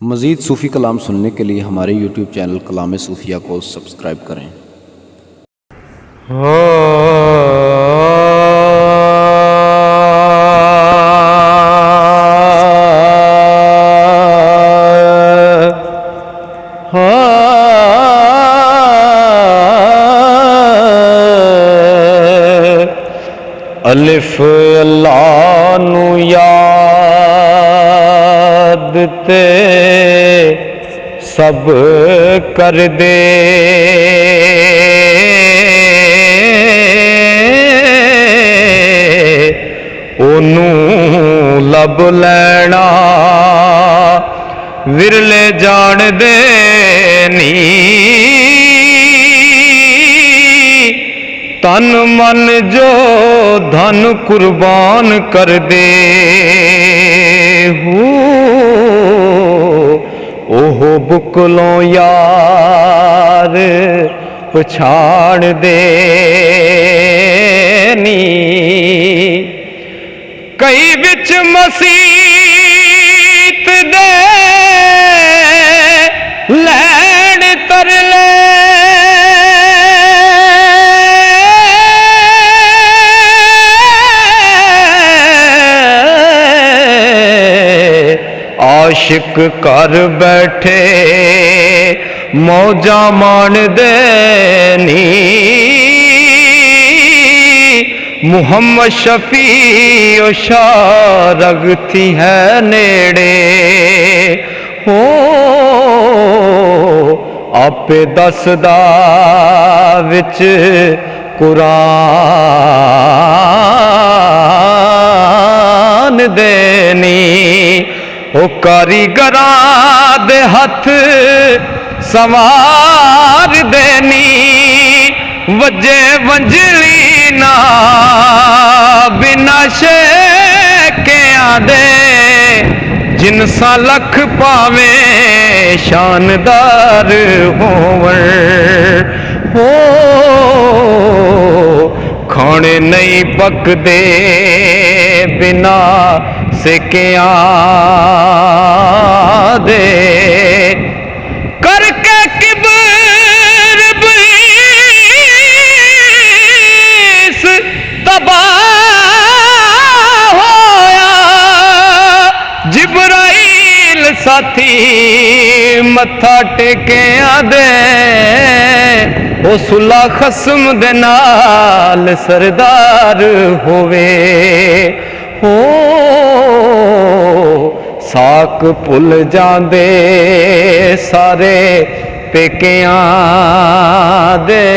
मज़ीद सूफ़ी कलाम सुनने के लिए हमारे यूट्यूब चैनल कलाम सूफिया को सब्सक्राइब करें। अलिफ अल्लाह नू याद ते सब कर दे, ओनू लब लैना विरले जान दे नी। तन मन जो धन कुर्बान कर दे हो, ओहो बुकलों यार पछाड़ दे नी। कई बिच मसीत दे लैन तरले, आशिक कर बैठे मौजा मान देनी। मुहम्मद शफी शारग थी है नेड़े हो, आपे दसदा विच कुरान देनी। ओ कारीगरां दे हथ संवार देनी, वजे वंजली ना बिना शेकियां दे। जिनसा लख पावे शानदार होवण हो, खाने नहीं पकदे बिना सेकिया दे। करके किबर इब्लीस तबाह होया, जिब्राइल साथी मत्था टेकिया दे। ओ सुला खसम दे नाल सरदार होवे हो, साक भुल जांदे सारे पेकियां दे।